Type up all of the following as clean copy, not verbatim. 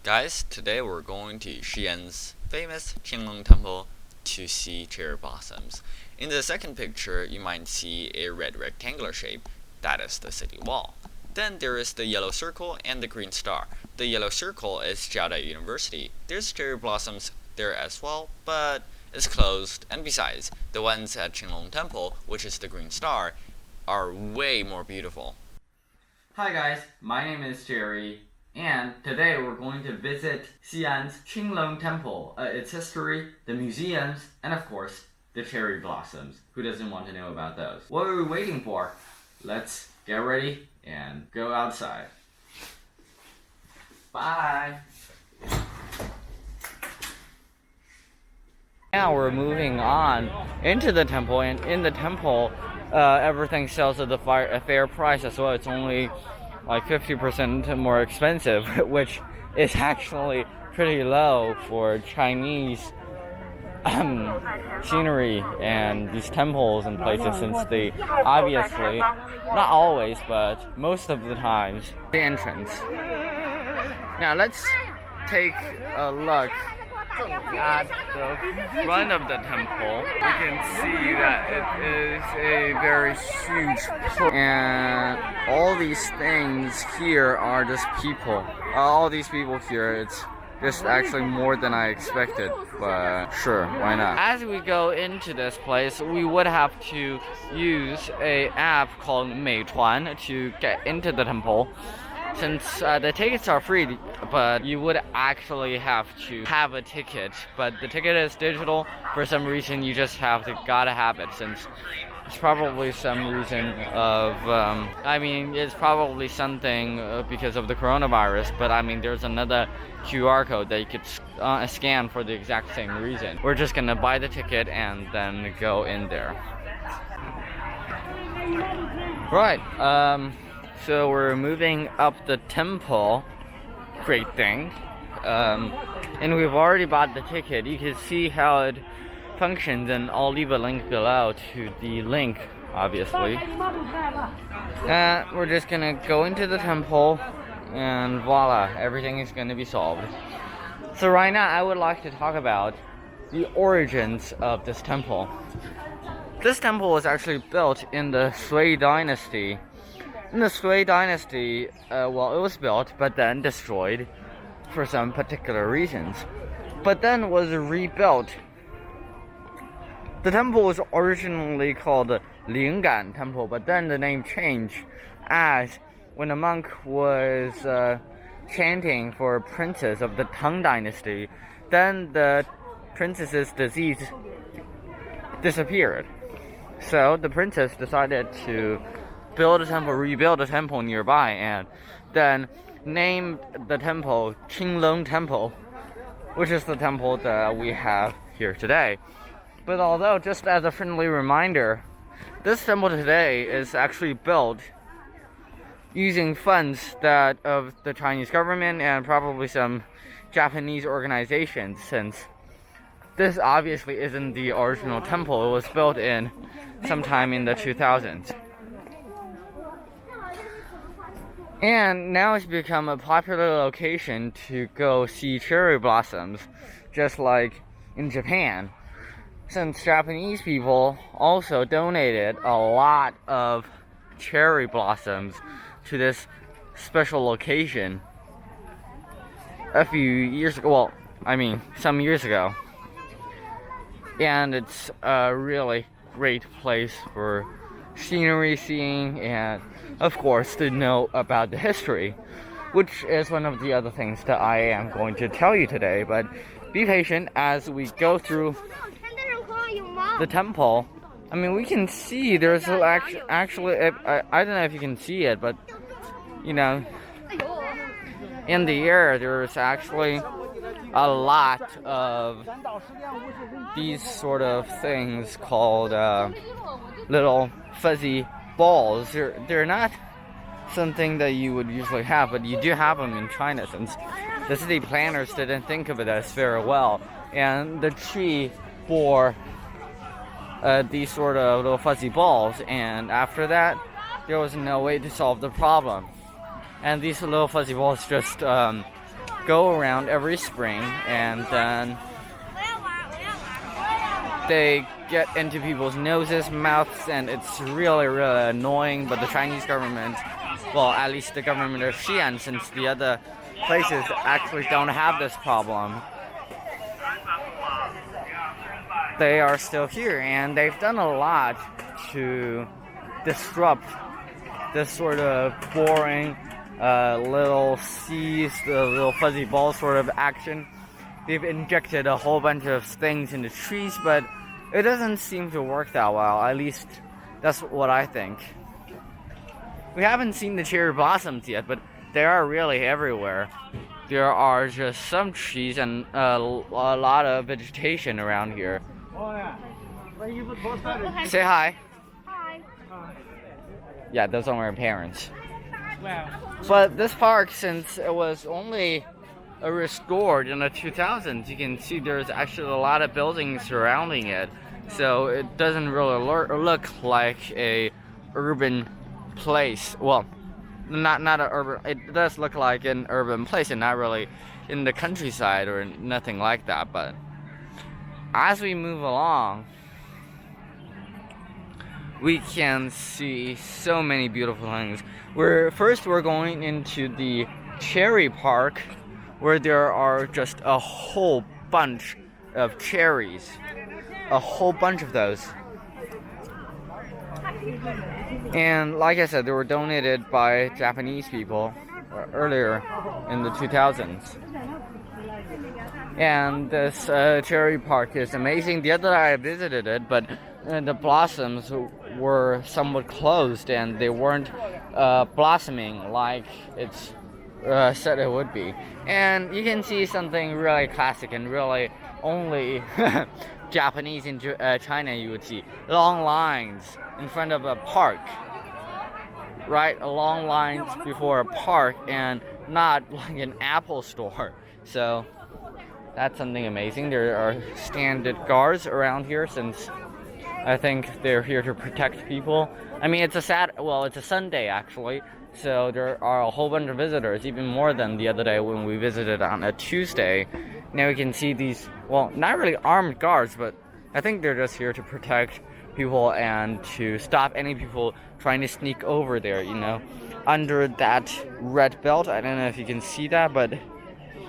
Guys, today we're going to Xi'an's famous Qinglong Temple to see cherry blossoms. In the second picture, you might see a red rectangular shape. That is the city wall. Then there is the yellow circle and the green star. The yellow circle is Xi'an University. There's cherry blossoms there as well, but it's closed. And besides, the ones at Qinglong Temple, which is the green star, are way more beautiful. Hi guys, my name is Jerry, and today we're going to visit Xi'an's Qinglong Temple, its history, the museums, and of course, the cherry blossoms. Who doesn't want to know about those? What are we waiting for? Let's get ready and go outside. Bye! Now we're moving on into the temple, and in the temple, everything sells at a fair price as well. It's only like 50% more expensive, which is actually pretty low for Chinese scenery and these temples and places, since they obviously, not always, but most of the times, the entrance. Now let's take a look at the front of the temple. You can see that it is a very huge, and all these things here are just people. All these people here, it's just actually more than I expected, but sure, why not? As we go into this place, we would have to use an app called Meituan to get into the temple. Since the tickets are free, but you would actually have to have a ticket. But the ticket is digital. For some reason, you just gotta have it, since it's probably some reason of, it's probably something because of the coronavirus. But there's another QR code that you could scan for the exact same reason. We're just gonna buy the ticket and then go in there. Right. So we're moving up the temple. Great thing. And we've already bought the ticket. You can see how it functions, and I'll leave a link below to the link, obviously. We're just gonna go into the temple, and voila, everything is gonna be solved. So right now, I would like to talk about the origins of this temple. This temple was actually built in the Sui dynasty. In the Sui dynasty, it was built but then destroyed for some particular reasons, but then was rebuilt. The temple was originally called the Lingan Temple, but then the name changed as when a monk was chanting for a princess of the Tang dynasty, then the princess's disease disappeared. So the princess decided to rebuild a temple nearby, and then named the temple Qinglong Temple, which is the temple that we have here today. But although, just as a friendly reminder, this temple today is actually built using funds of the Chinese government and probably some Japanese organizations, since this obviously isn't the original temple. It was built in sometime in the 2000s. And now it's become a popular location to go see cherry blossoms, just like in Japan, since Japanese people also donated a lot of cherry blossoms to this special location a few years ago. Some years ago. And it's a really great place for scenery seeing, and of course to know about the history, which is one of the other things that I am going to tell you today. But be patient as we go through the temple. We can see there's actually, I don't know if you can see it, but in the air there's actually a lot of these sort of things called little fuzzy balls. They're not something that you would usually have, but you do have them in China, since the city planners didn't think of it as very well, and the tree bore these sort of little fuzzy balls, and after that there was no way to solve the problem, and these little fuzzy balls just go around every spring, and then they get into people's noses, mouths, and it's really, really annoying. But the Chinese government, well, at least the government of Xi'an, since the other places actually don't have this problem, they are still here, and they've done a lot to disrupt this sort of boring little seas, the little fuzzy ball sort of action. They've injected a whole bunch of things into trees, but it doesn't seem to work that well. At least that's what I think. We haven't seen the cherry blossoms yet, but they are really everywhere. There are just some trees and a lot of vegetation around here. Say hi. Hi. Yeah, those are my parents. But this park, since it was only restored in the 2000s, you can see there's actually a lot of buildings surrounding it, so it doesn't really look like a urban place. Well, not an urban. It does look like an urban place, and not really in the countryside or nothing like that. But as we move along, we can see so many beautiful things. We're going into the cherry park, where there are just a whole bunch of cherries, a whole bunch of those. And like I said, they were donated by Japanese people earlier in the 2000s. And this cherry park is amazing. The other day I visited it, but the blossoms were somewhat closed, and they weren't blossoming like it's said it would be. And you can see something really classic and really only Japanese in China you would see. Long lines in front of a park. Right? Long lines before a park, and not like an Apple store. So that's something amazing. There are standard guards around here, since I think they're here to protect people. I mean, it's a Sunday actually, so there are a whole bunch of visitors, even more than the other day when we visited on a Tuesday. Now we can see these, well, not really armed guards, but I think they're just here to protect people and to stop any people trying to sneak over there, you know, under that red belt. I don't know if you can see that, but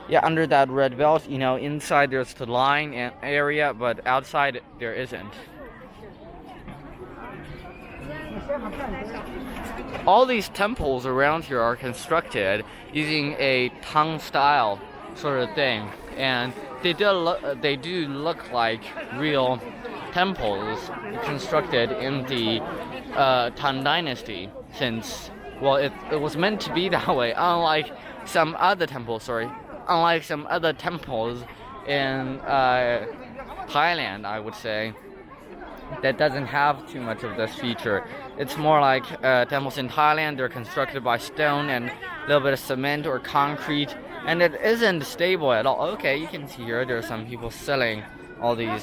yeah, under that red belt, you know, inside there's the line area, but outside there isn't. All these temples around here are constructed using a Tang style sort of thing, and they do look like real temples constructed in the Tang Dynasty, since, well, it was meant to be that way, unlike some other temples in Thailand, I would say, that doesn't have too much of this feature. It's more like temples in Thailand. They're constructed by stone and a little bit of cement or concrete, and it isn't stable at all. Okay, you can see here there are some people selling all these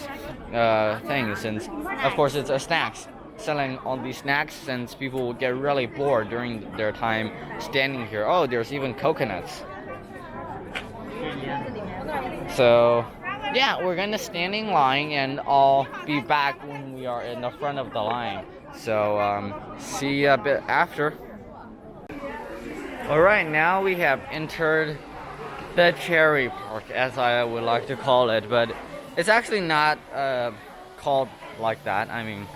things, since of course it's a snacks, selling all these snacks, since people would get really bored during their time standing here. Oh, there's even coconuts. So yeah, we're gonna stand in line, and I'll be back when we are in the front of the line. So see you a bit after. Alright, now we have entered the cherry park, as I would like to call it, but it's actually not called like that. I mean,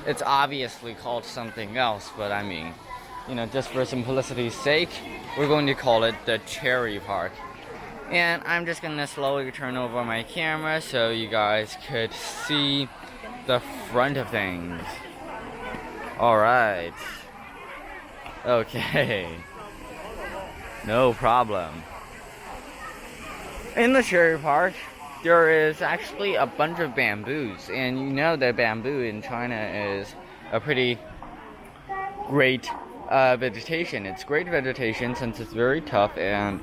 it's obviously called something else, but I mean, you know, just for simplicity's sake, we're going to call it the cherry park. And I'm just gonna slowly turn over my camera so you guys could see the front of things. Alright. Okay. No problem. In the cherry park, there is actually a bunch of bamboos, and you know that bamboo in China is a pretty great vegetation. It's great vegetation since it's very tough, and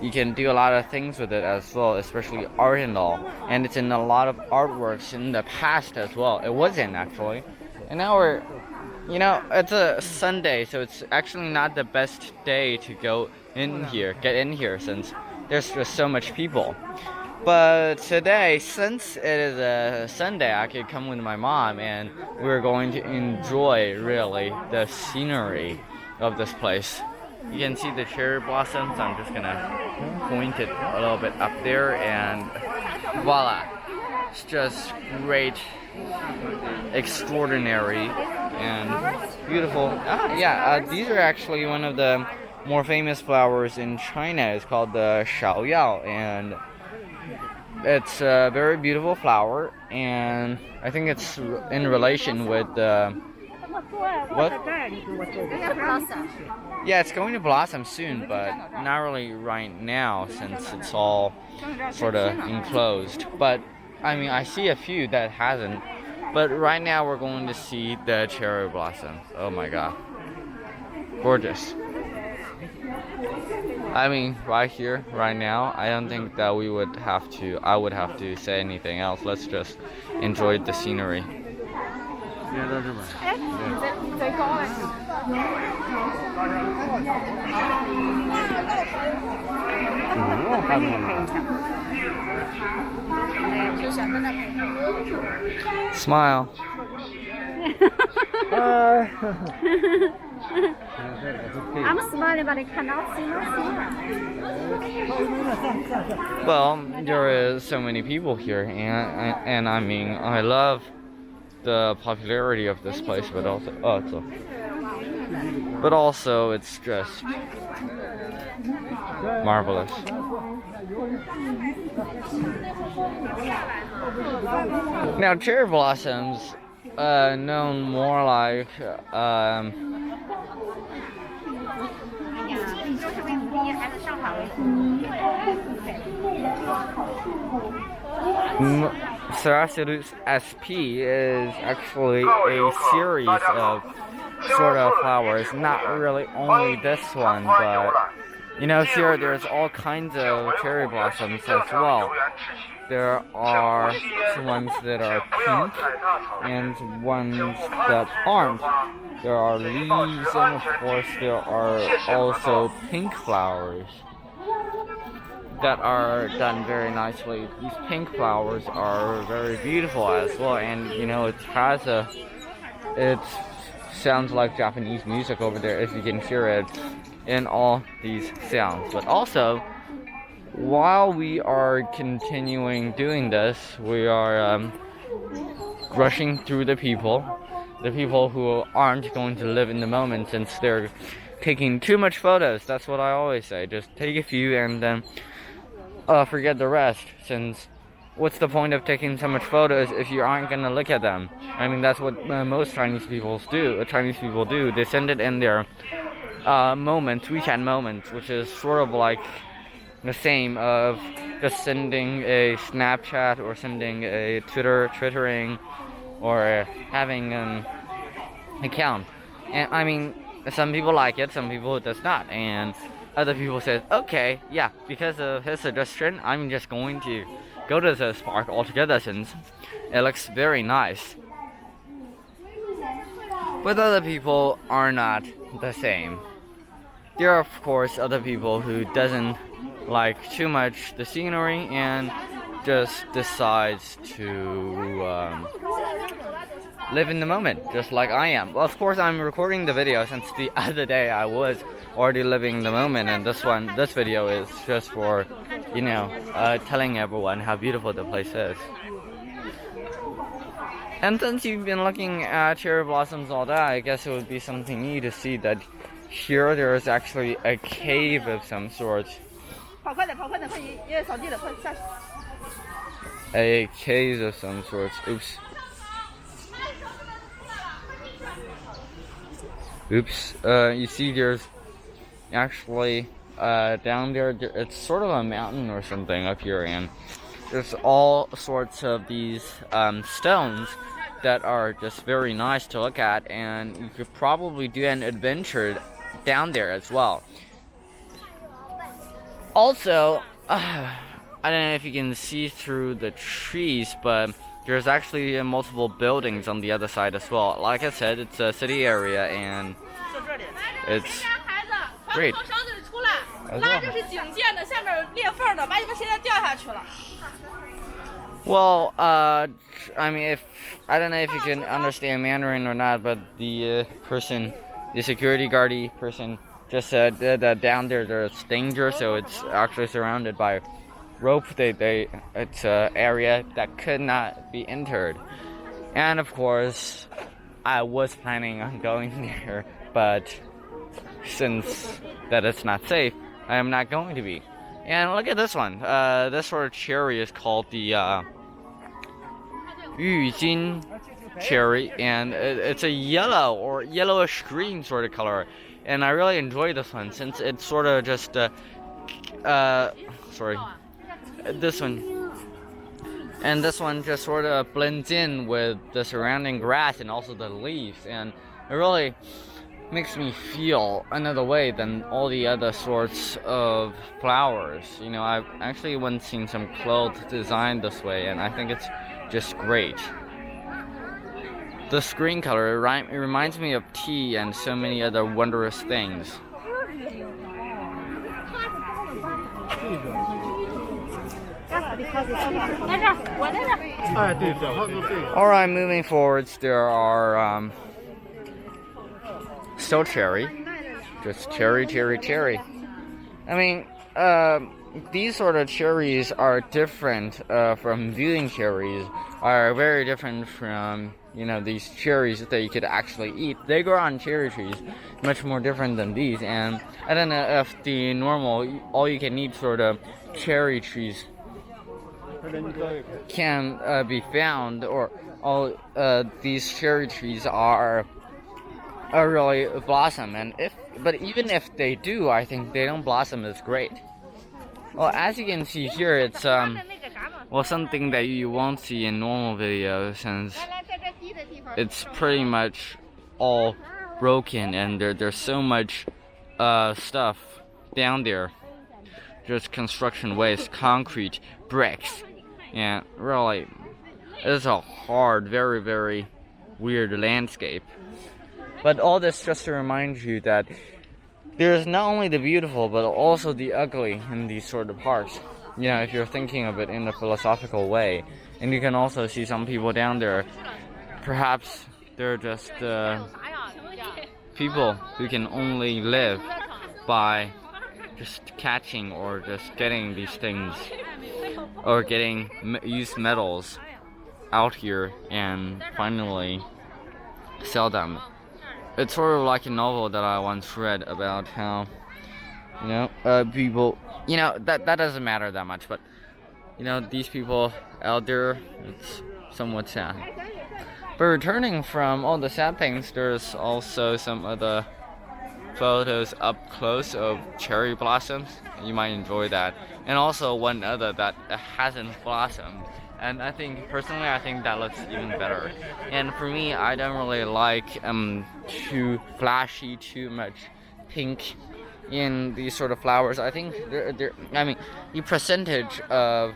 you can do a lot of things with it as well, especially art and all. And it's in a lot of artworks in the past as well. It wasn't actually. And now we're, you know, it's a Sunday, so it's actually not the best day to go in here, get in here, since there's just so much people. But today, since it is a Sunday, I could come with my mom and we're going to enjoy really the scenery of this place. You can see the cherry blossoms. I'm just gonna point it a little bit up there and voila. It's just great, extraordinary, and beautiful. These are actually one of the more famous flowers in China. It's called the Xi'an, and it's a very beautiful flower, and I think it's in relation with what? Yeah, it's going to blossom soon, but not really right now since it's all sort of enclosed. But I mean, I see a few that hasn't. But right now we're going to see the cherry blossoms. Oh my god. Gorgeous. I mean, right here, right now, I don't think that I would have to say anything else. Let's just enjoy the scenery. Smile. I'm smiling, but I cannot see my smile. Well, there is so many people here, and I mean, I love the popularity of this place, but also it's just marvelous. Now, cherry blossoms, known more like Cerastus sp is actually a series of sort of flowers, not really only this one, but you know, here there's all kinds of cherry blossoms as well. There are ones that are pink and ones that aren't. There are leaves, and of course there are also pink flowers that are done very nicely. These pink flowers are very beautiful as well, and you know, it sounds like Japanese music over there if you can hear it in all these sounds. But also, while we are continuing doing this, we are rushing through the people who aren't going to live in the moment, since they're taking too much photos. That's what I always say, just take a few and then forget the rest, since what's the point of taking so much photos if you aren't gonna look at them? I mean, that's what most Chinese people do. They send it in their WeChat moments, which is sort of like the same of just sending a Snapchat or sending a twittering or having an account. And I mean, some people like it, some people does not, and other people say, okay, yeah, because of his suggestion, I'm just going to go to this park altogether since it looks very nice. But other people are not the same. There are, of course, other people who doesn't like too much the scenery and just decides to live in the moment, just like I am. Well, of course, I'm recording the video since the other day I was already living the moment, and this video is just for, you know, telling everyone how beautiful the place is. And since you've been looking at cherry blossoms all day, I guess it would be something new to see that here there is actually a cave of some sort. A cave of some sort. Oops. You see there's actually down there, it's sort of a mountain or something up here, and there's all sorts of these stones that are just very nice to look at, and you could probably do an adventure down there as well. Also, I don't know if you can see through the trees, but there's actually multiple buildings on the other side as well. Like I said, it's a city area, and it's great. 拉这是警戒的，下面有裂缝的，把你们现在掉下去了。Well, I mean, if I don't know if you can understand Mandarin or not, but the the security guard person, just said that down there's danger, so it's actually surrounded by rope. It's an area that could not be entered, and of course, I was planning on going there, but since that it's not safe, I am not going to be. And look at this one. This sort of cherry is called the Yujin cherry, and it's a yellow or yellowish green sort of color. And I really enjoy this one since it's sort of just this one. And this one just sort of blends in with the surrounding grass and also the leaves, and it really makes me feel another way than all the other sorts of flowers. You know, I've actually once seen some clothes designed this way, and I think it's just great. This green color, it reminds me of tea and so many other wondrous things. Alright, moving forwards, there are still cherry. Just cherry. I mean, these sort of cherries are different from viewing cherries, are very different from, you know, these cherries that you could actually eat. They grow on cherry trees, much more different than these. And I don't know if the normal, all-you-can-eat sort of cherry trees can be found, or all these cherry trees are really blossom. And but even if they do, I think they don't blossom as great. Well, as you can see here, it's well, something that you won't see in normal videos, since it's pretty much all broken and there's so much stuff down there, just construction waste, concrete, bricks, and really it's a hard, very, very weird landscape. But all this just to remind you that there's not only the beautiful but also the ugly in these sort of parks. You know, if you're thinking of it in a philosophical way. And you can also see some people down there, perhaps they're just people who can only live by just catching or just getting these things, or getting used metals out here and finally sell them. It's sort of like a novel that I once read about how, you know, people, you know, that doesn't matter that much, but, you know, these people out there, it's somewhat sad. But returning from all the sad things, there's also some other photos up close of cherry blossoms. You might enjoy that. And also one other that hasn't blossomed. And I think, personally, I think that looks even better. And for me, I don't really like too flashy, too much pink in these sort of flowers. I think I mean, the percentage of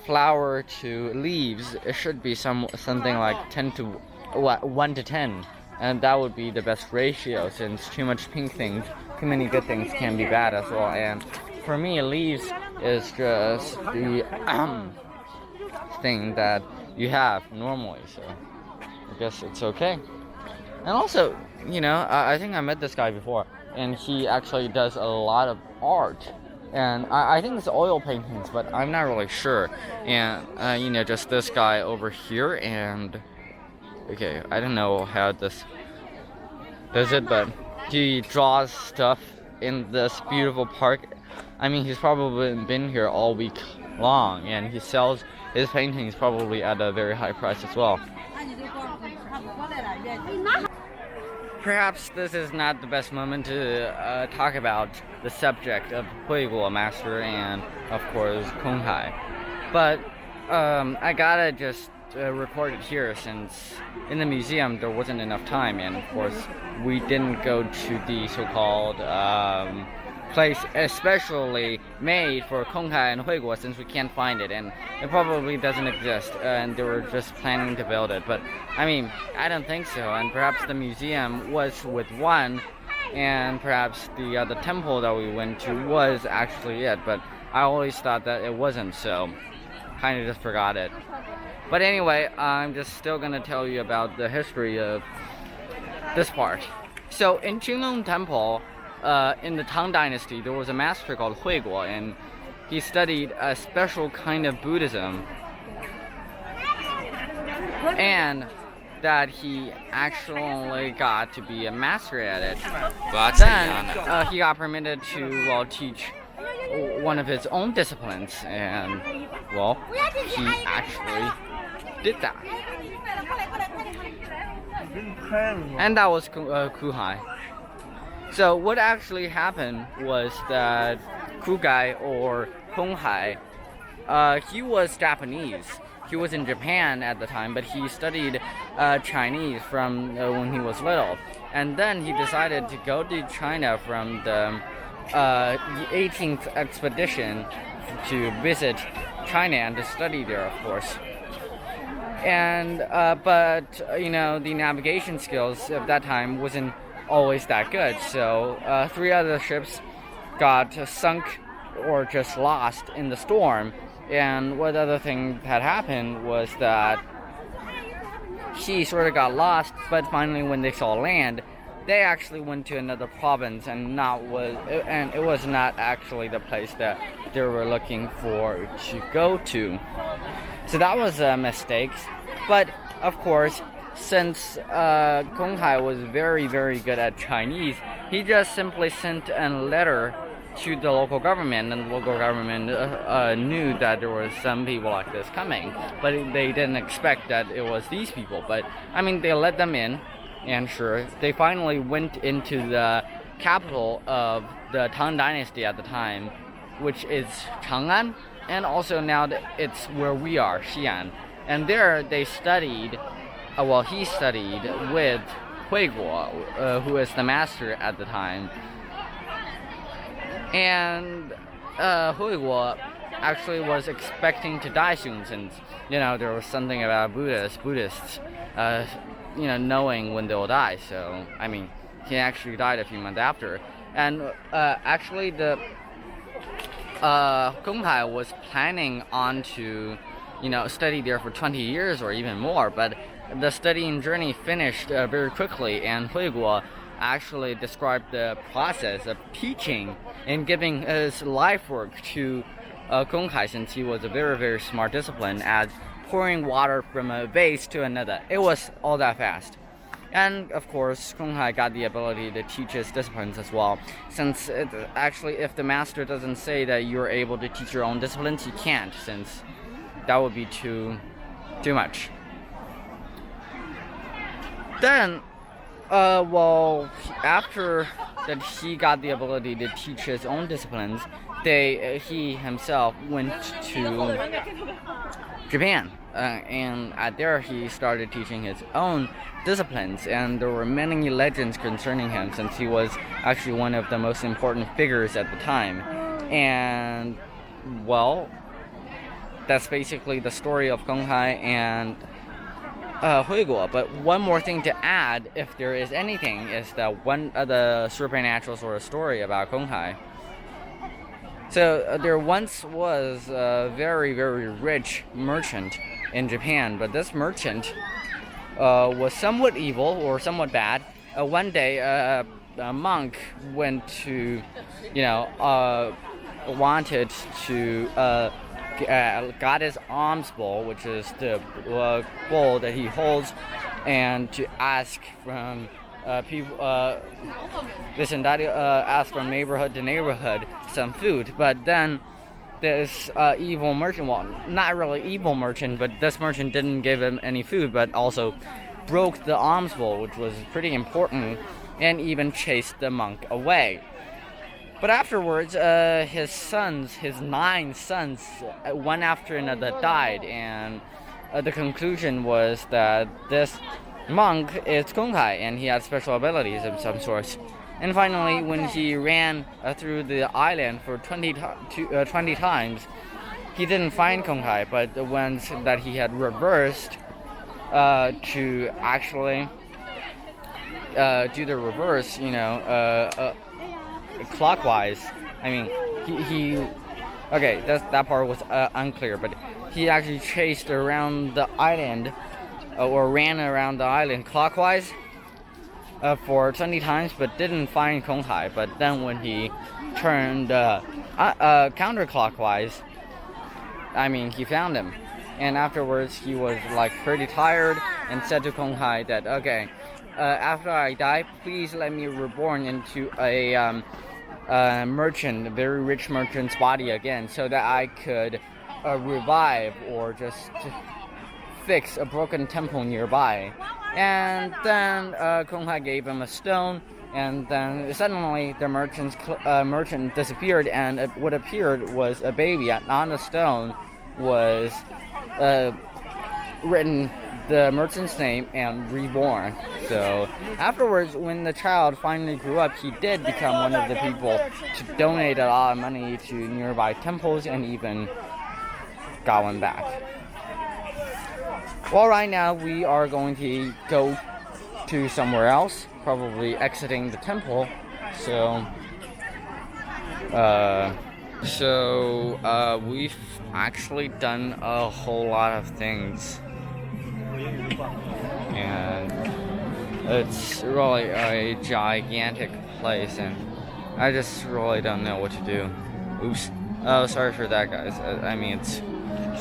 flower to leaves, it should be something like 1 to 10. And that would be the best ratio, since too much pink things, too many good things can be bad as well. And for me, leaves is just the thing that you have normally, so I guess it's okay. And also, you know, I think I met this guy before, and he actually does a lot of art, and I think it's oil paintings, but I'm not really sure. And you know, just this guy over here, and okay, I don't know how this does it, but he draws stuff in this beautiful park. I mean, he's probably been here all week long, and he sells his paintings probably at a very high price as well. Perhaps this is not the best moment to talk about the subject of Huiguo Master and, of course, Konghai. But I gotta just record it here, since in the museum there wasn't enough time, and of course we didn't go to the so-called place especially made for Konghai and Huiguo, since we can't find it, and it probably doesn't exist, and they were just planning to build it. But I mean, I don't think so, and perhaps the museum was with one and perhaps the temple that we went to was actually it, but I always thought that it wasn't, so kind of just forgot it. But anyway, I'm just still gonna tell you about the history of this part. So in Qinglong Temple, in the Tang Dynasty, there was a master called Hui Guo, and he studied a special kind of Buddhism, and that he actually got to be a master at it. Then he got permitted to teach one of his own disciplines, and he actually did that. And that was Kuhai. So what actually happened was that Kugai or Konghai, he was Japanese. He was in Japan at the time, but he studied Chinese from when he was little. And then he decided to go to China from the 18th expedition to visit China and to study there, of course. And but the navigation skills of that time wasn't always that good. So 3 other ships got sunk or just lost in the storm. And what other thing had happened was that he sort of got lost, but finally when they saw land, they actually went to another province, and it was not actually the place that they were looking for to go to. So that was a mistake. But of course, since Konghai was very, very good at Chinese, he just simply sent a letter to the local government, and the local government knew that there were some people like this coming, but they didn't expect that it was these people. But I mean, they let them in, and sure, they finally went into the capital of the Tang Dynasty at the time, which is Chang'an, and also now it's where we are, Xi'an. And there they studied, he studied with Hui Guo, who is the master at the time. And Hui Guo actually was expecting to die soon, since there was something about Buddhists knowing when they'll die. So I mean, he actually died a few months after. And actually the Konghai was planning on to study there for 20 years or even more, but the studying journey finished very quickly, and Hui Guo actually described the process of teaching and giving his life work to Konghai, since he was a very, very smart discipline, as pouring water from a vase to another. It was all that fast. And of course, Konghai got the ability to teach his disciplines as well, since if the master doesn't say that you're able to teach your own disciplines, you can't, since that would be too much. Then after that he got the ability to teach his own disciplines, he himself went to Japan, and there he started teaching his own disciplines, and there were many legends concerning him, since he was actually one of the most important figures at the time. And that's basically the story of Konghai and Hui Guo. But one more thing to add, if there is anything, is that one of the supernatural sort of story about Konghai. So there once was a very, very rich merchant in Japan, but this merchant was somewhat evil or somewhat bad. One day a monk went to, wanted to got his alms bowl, which is the bowl that he holds, and to ask from people, ask from neighborhood to neighborhood some food. But then this evil merchant, not really evil merchant, but this merchant didn't give him any food, but also broke the alms bowl, which was pretty important, and even chased the monk away. But afterwards, his 9 sons, one after another, died, and the conclusion was that this monk is Konghai, and he had special abilities of some sort. And finally, when he ran through the island for 20 times, he didn't find Konghai, but the ones that he had reversed to actually do the reverse, clockwise. I mean, he okay, that part was unclear, but he actually chased around the island, or ran around the island clockwise for 20 times, but didn't find Kong Hai. But then when he turned counterclockwise, I mean, he found him. And afterwards, he was like pretty tired and said to Kong Hai that, okay, after I die, please let me reborn into a merchant, a very rich merchant's body again, so that I could revive or just fix a broken temple nearby. And then Kong Hai gave him a stone, and then suddenly the merchant disappeared, and what appeared was a baby. And on the stone was written the merchant's name and reborn. So afterwards, when the child finally grew up, he did become one of the people to donate a lot of money to nearby temples and even got one back. Well, right now we are going to go to somewhere else, probably exiting the temple. So we've actually done a whole lot of things, and it's really a gigantic place, and I just really don't know what to do. Oops. Oh, sorry for that, guys. I mean, it's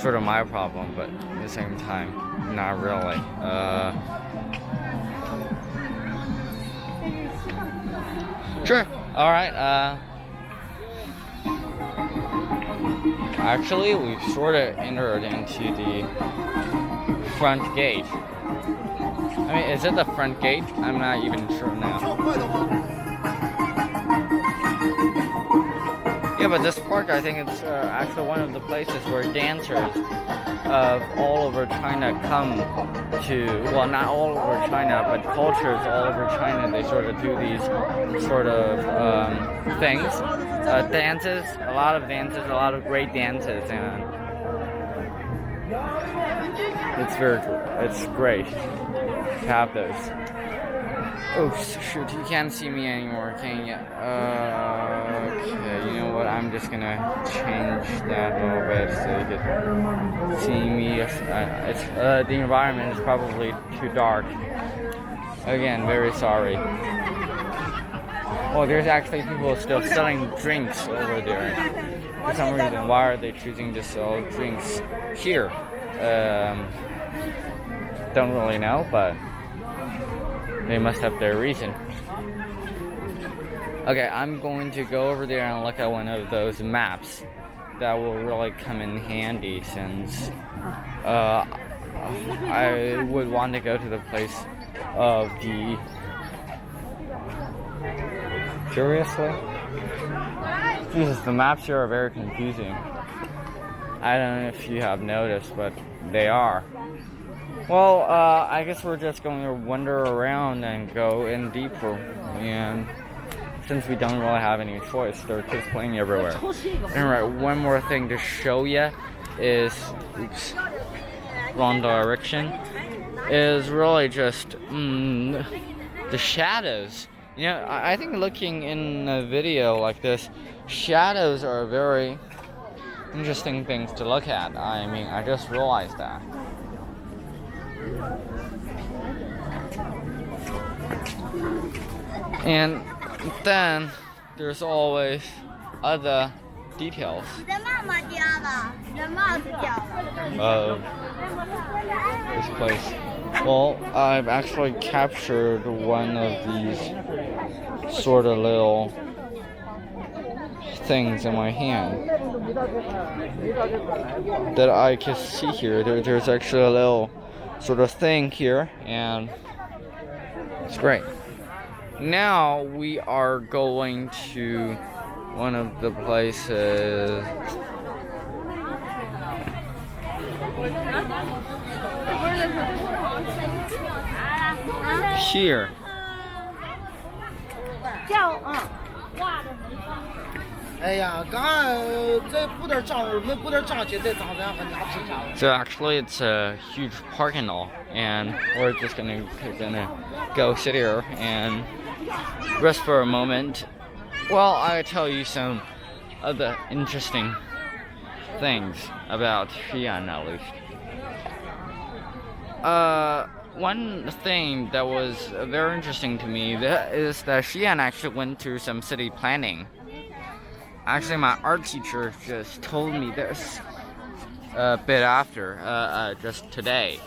sort of my problem, but at the same time, not really. Sure. All right. Actually, we've sort of entered into the front gate. I mean, is it the front gate? I'm not even sure now. Yeah, but this park, I think it's actually one of the places where dancers of all over China come to, well, not all over China, but cultures all over China, they sort of do these sort of things. Dances, a lot of dances, a lot of great dances, and it's great to have those. Oops, shoot, you can't see me anymore, can you? Okay, you know what, I'm just gonna change that a little bit so you can see me. The environment is probably too dark. Again, very sorry. Oh, there's actually people still selling drinks over there. For some reason, why are they choosing to sell drinks here? Don't really know, but they must have their reason. Okay, I'm going to go over there and look at one of those maps that will really come in handy, since I would want to go to the place of the... Seriously? Jesus, the maps here are very confusing. I don't know if you have noticed, but they are. Well, I guess we're just going to wander around and go in deeper, and since we don't really have any choice, they're just playing everywhere. Alright, one more thing to show you is, oops, wrong direction, is really just the shadows. You know, I think looking in a video like this, shadows are very interesting things to look at. I mean, I just realized that. And then there's always other details of this place. Well, I've actually captured one of these sort of little things in my hand that I can see here. There's actually a little sort of thing here, and it's great. Now we are going to one of the places here. So actually, it's a huge parking lot, and we're just gonna go sit here and rest for a moment. Well, I'll tell you some of the interesting things about Xi'an, at least. One thing that was very interesting to me is that Xi'an actually went through some city planning. Actually, my art teacher just told me this a bit after, just today,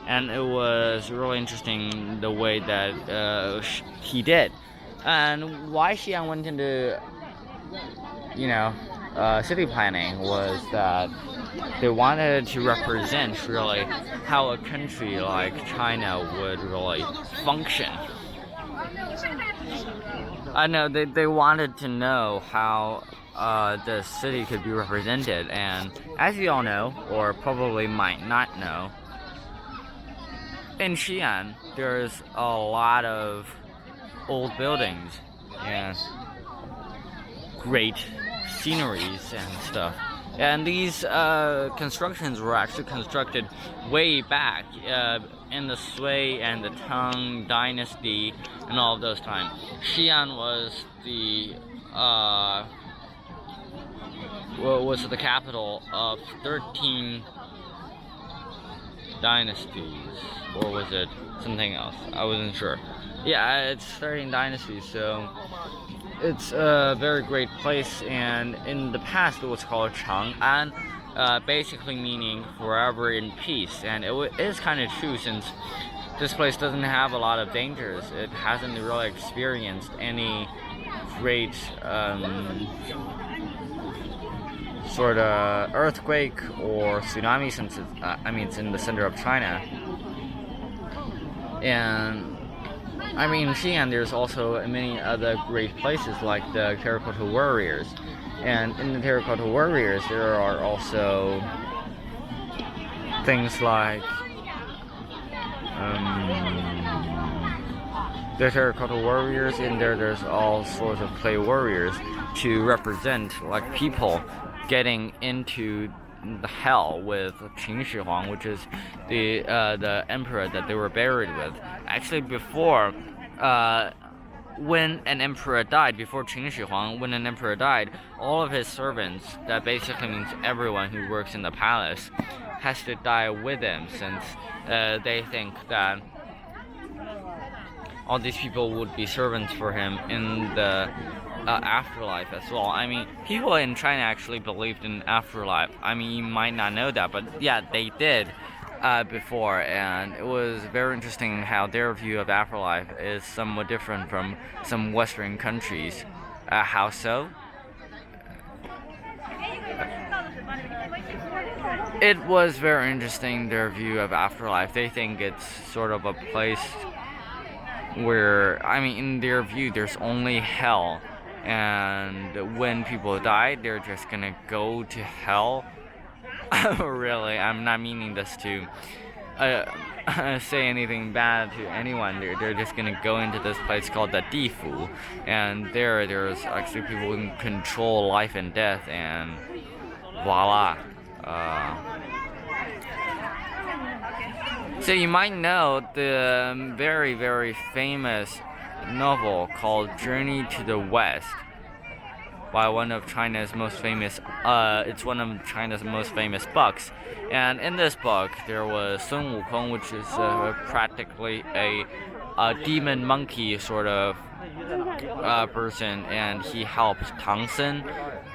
and it was really interesting the way that he did. And why Xi'an went into, city planning was that they wanted to represent really how a country like China would really function. I know they wanted to know how the city could be represented, and as you all know, or probably might not know, in Xi'an there's a lot of old buildings and great sceneries and stuff. And these constructions were actually constructed way back in the Sui and the Tang dynasty and all of those times. Xi'an was the capital of 13 dynasties, or was it something else? I wasn't sure. Yeah, it's 13 dynasties, so it's a very great place, and in the past it was called Chang'an, basically meaning forever in peace, and it is kind of true, since this place doesn't have a lot of dangers. It hasn't really experienced any great sort of earthquake or tsunami, since it's in the center of China. And Xi'an, there's also many other great places like the Terracotta Warriors. And in the Terracotta Warriors, there are also things like the Terracotta Warriors. In there's all sorts of clay warriors to represent like people getting into the hell with Qin which is the emperor that they were buried with. Actually, before when an emperor died, before Qin when an emperor died, all of his servants, that basically means everyone who works in the palace, has to die with him, since they think that all these people would be servants for him in the afterlife as well. People in China actually believed in afterlife. You might not know that, but yeah, they did before, and it was very interesting how their view of afterlife is somewhat different from some Western countries. How so? It was very interesting, their view of afterlife. They think it's sort of a place where, in their view, there's only hell. And when people die, they're just gonna go to hell. Really, I'm not meaning this to say anything bad to anyone. They're just gonna go into this place called the Difu, and there's actually people who can control life and death, and voila. So you might know the very, very famous novel called Journey to the West by one of China's most famous books. And in this book there was Sun Wukong, which is practically a demon monkey sort of person, and he helps Tang Sen,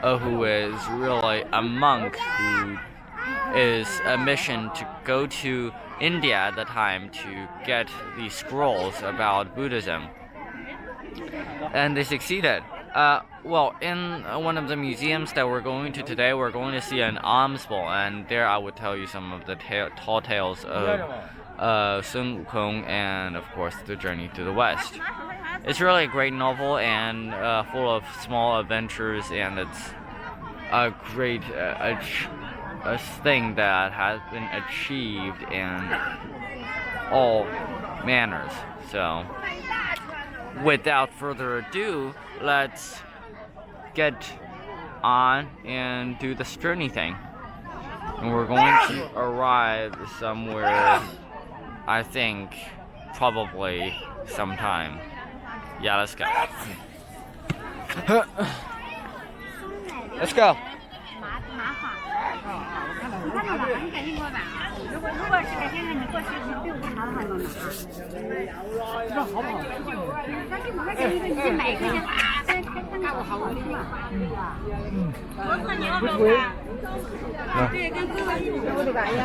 who is really a monk who is a mission to go to India at the time to get the scrolls about Buddhism. And they succeeded. In one of the museums that we're going to today, we're going to see an alms bowl, and there I would tell you some of the tall tales of Sun Wukong and, of course, the Journey to the West. It's really a great novel and full of small adventures, and it's a great a thing that has been achieved in all manners. So, without further ado, let's get on and do this journey thing. And we're going to arrive somewhere, I think, probably sometime. Yeah, let's go. Let's go. 你看到了，你赶紧给我办。如果是改天你过去对我查的话，那好不好？那就5块钱一个，你就买一个先，先看我好吃嘛。我说你要不要看？对，跟哥哥一起我的玩意儿。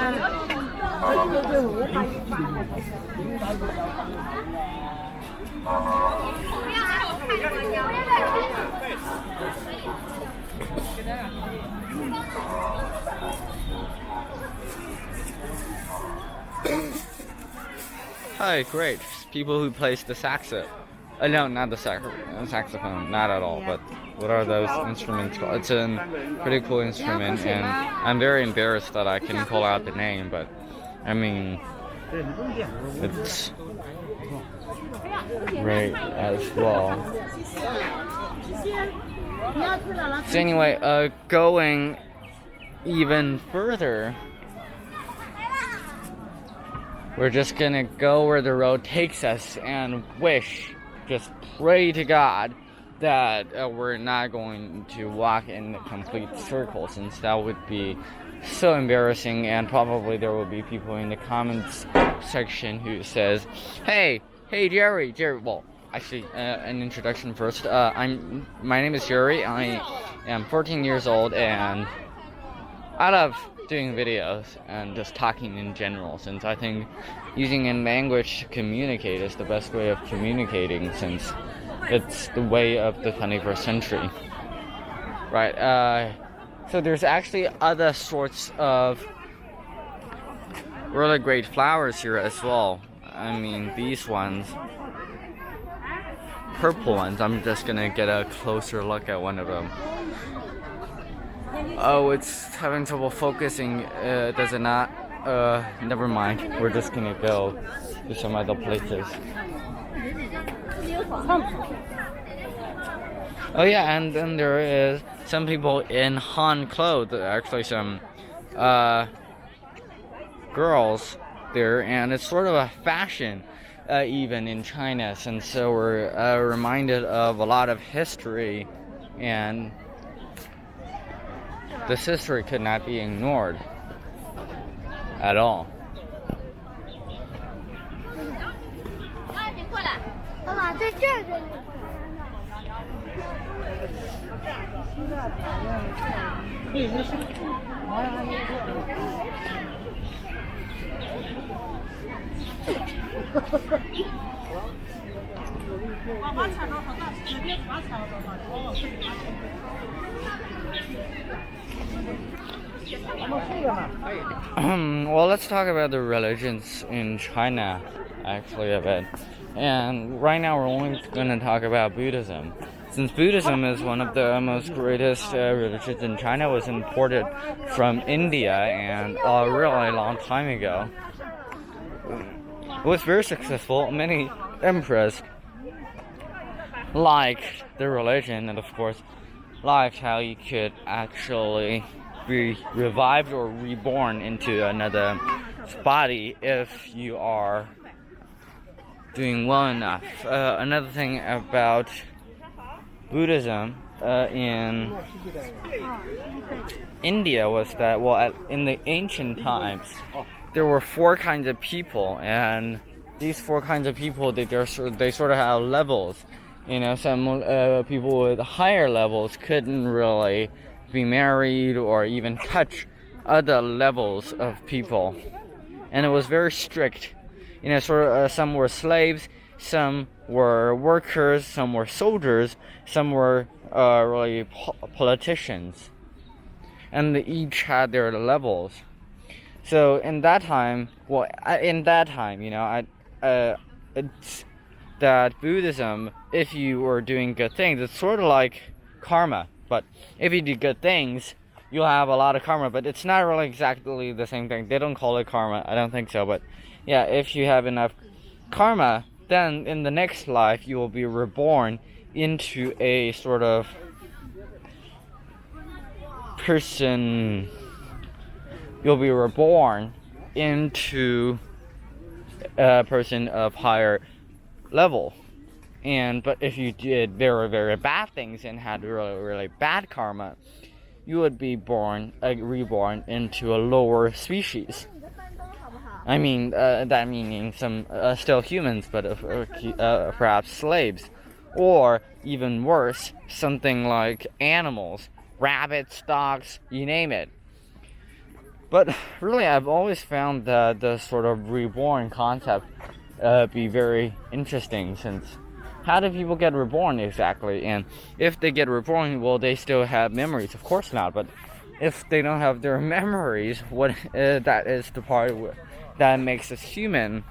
Hi, great. People who plays the saxophone. No, not the saxophone, not at all. But what are those instruments called? It's a pretty cool instrument, and I'm very embarrassed that I can call out the name. But I mean, it's great as well. So anyway, going even further, we're just gonna go where the road takes us and just pray to God that we're not going to walk in a complete circle, since that would be so embarrassing, and probably there will be people in the comments section who says, hey Jerry, well, actually, an introduction first. My name is Jerry. I am 14 years old, and I love doing videos and just talking in general, since I think using a language to communicate is the best way of communicating, since it's the way of the 21st century. Right, so there's actually other sorts of really great flowers here as well. I mean, these ones, purple ones, I'm just gonna get a closer look at one of them. Oh, it's having trouble focusing. Does it not? Never mind. We're just gonna go to some other places. Oh yeah, and then there is some people in Han clothes. Actually, some girls there, and it's sort of a fashion even in China, since we're reminded of a lot of history, and this history could not be ignored at all. Well, let's talk about the religions in China, actually, a bit. And right now we're only going to talk about Buddhism. Since Buddhism is one of the most greatest religions in China, was imported from India and a really long time ago. It was very successful. Many emperors liked the religion, and of course liked how you could actually be revived or reborn into another body if you are doing well enough. Another thing about Buddhism in India was that, well, in the ancient times, there were 4 kinds of people, and these 4 kinds of people, they sort of have levels. You know, some people with higher levels couldn't really be married or even touch other levels of people, and it was very strict. You know, some were slaves, some were workers, some were soldiers, some were really politicians, and they each had their levels. So in that time, you know, it's that Buddhism, if you were doing good things, it's sort of like karma. But if you do good things, you'll have a lot of karma. But it's not really exactly the same thing. They don't call it karma. I don't think so. But yeah, if you have enough karma, then in the next life you will be reborn into a sort of person, you'll be reborn into a person of higher level. But if you did very, very bad things and had really, really bad karma, you would be reborn into a lower species. I mean, that meaning some still humans, but perhaps slaves, or even worse, something like animals, rabbits, dogs, you name it. But really, I've always found the sort of reborn concept be very interesting, since how do people get reborn exactly? And if they get reborn, will they still have memories? Of course not. But if they don't have their memories, what that is the part that makes us human.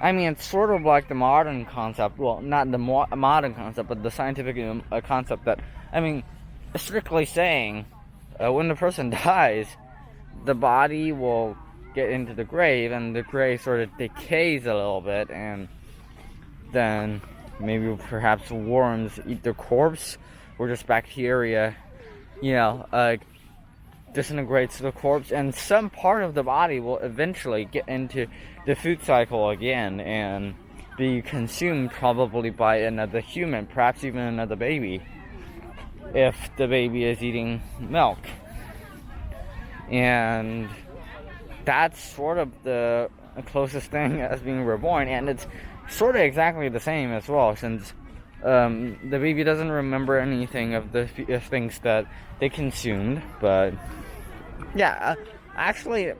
I mean, it's sort of like the modern concept. Well, not the modern concept, but the scientific concept that, I mean, strictly saying, when the person dies, the body will get into the grave, and the grave sort of decays a little bit, and then maybe perhaps worms eat the corpse, or just bacteria, disintegrates the corpse, and some part of the body will eventually get into the food cycle again and be consumed probably by another human, perhaps even another baby, if the baby is eating milk. And that's sort of the closest thing as being reborn, and it's sort of exactly the same as well, since the baby doesn't remember anything of the things that they consumed. But yeah, actually,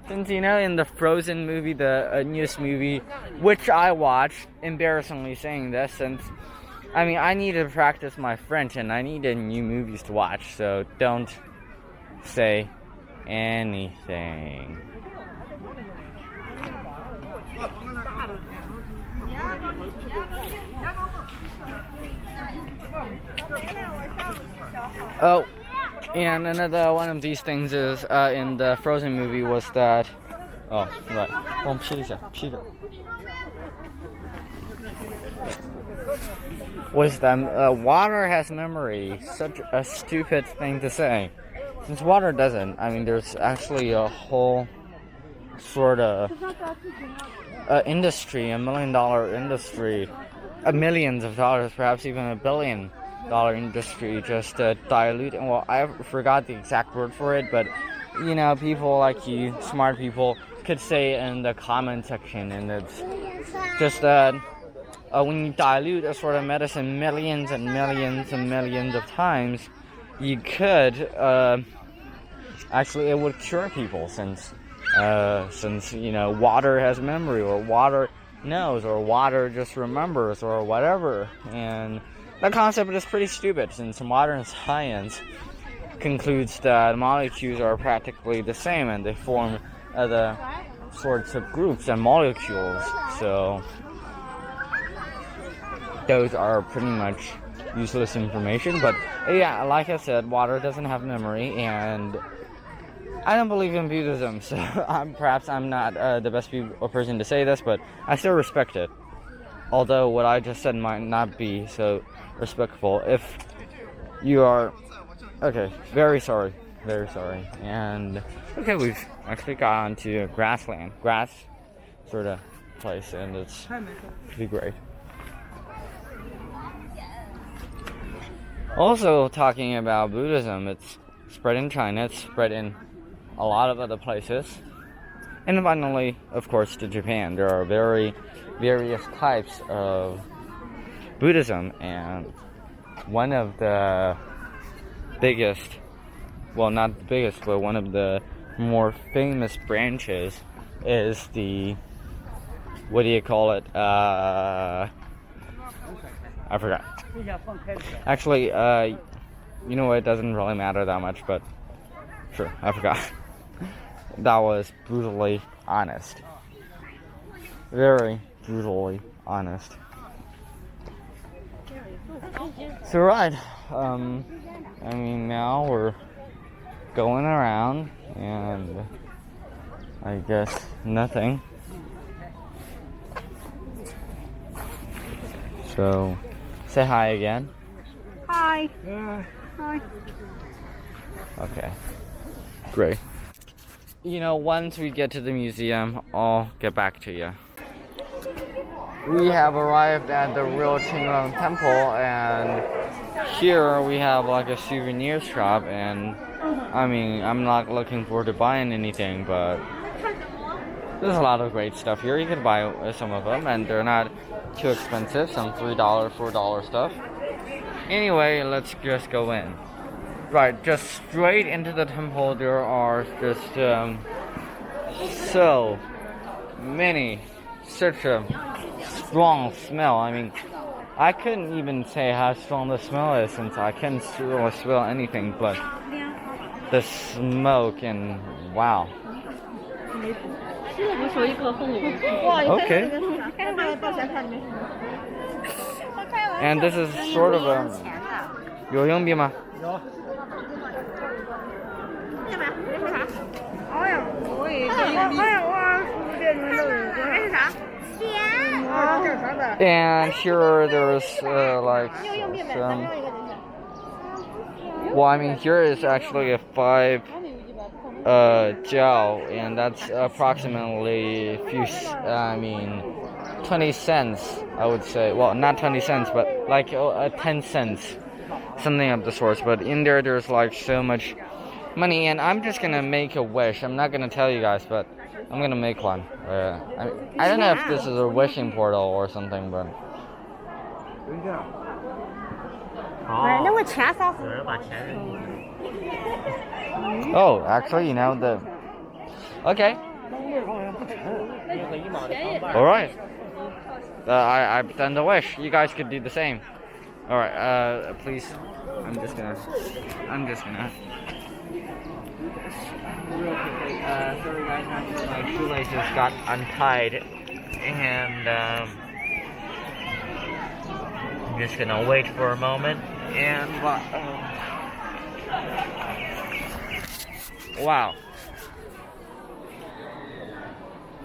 since in the Frozen movie, the newest movie, which I watched, embarrassingly saying this, since I need to practice my French and I need new movies to watch, so don't say anything. Oh, and another one of these things is in the Frozen movie was that. Oh, right. Was that water has memory? Such a stupid thing to say. Since water doesn't. There's actually a whole sort of industry, $1 million industry, millions of dollars, perhaps even $1 billion industry, just diluting. Well, I forgot the exact word for it, but people like you, smart people, could say it in the comment section, and it's just that when you dilute a sort of medicine millions and millions and millions of times, you could actually, it would cure people, since water has memory, or water knows, or water just remembers, or whatever. And that concept is pretty stupid, since modern science concludes that molecules are practically the same, and they form other sorts of groups and molecules. So those are pretty much useless information. But yeah, like I said, water doesn't have memory, and I don't believe in Buddhism, so perhaps I'm not the best person to say this, but I still respect it. Although what I just said might not be so respectful. If you are... Okay, very sorry. And okay, we've actually got onto grass sort of place, and it's pretty great. Also, talking about Buddhism, it's spread in China, it's spread in a lot of other places, and finally, of course, to Japan. There are various types of Buddhism, and one of the biggest, well, not the biggest, but one of the more famous branches is the, what do you call it? I forgot. Actually, you know what? It doesn't really matter that much, but sure, I forgot. That was brutally honest. Very brutally honest. So, right. Now we're going around, and I guess nothing. So, say hi again. Hi. Okay. Great. You know, once we get to the museum, I'll get back to you. We have arrived at the real Qinglong Temple, and here we have like a souvenir shop, and I mean, I'm not looking forward to buying anything, but there's a lot of great stuff here. You can buy some of them, and they're not too expensive, some $3, $4 stuff. Anyway, let's just go in. Right, just straight into the temple, there are just so many, such a strong smell. I mean, I couldn't even say how strong the smell is since I can't really smell anything, but the smoke and wow. Okay. And this is sort of a 有硬币吗？有。And here there's like some. Well, I mean, here is actually a 5 jiao, and that's approximately 20 cents, I would say. Well, not 20 cents, but like 10 cents, something of the sort. But in there, there's like so much money, and I'm just gonna make a wish. I'm not gonna tell you guys, but I'm gonna make one. I don't know if this is a wishing portal or something, but. Oh, actually, you know the. Okay. All right. I've done the wish. You guys could do the same. All right. Please. I'm just gonna. Real quickly. Sorry guys, my shoelaces got untied, and I'm just gonna wait for a moment. And wow.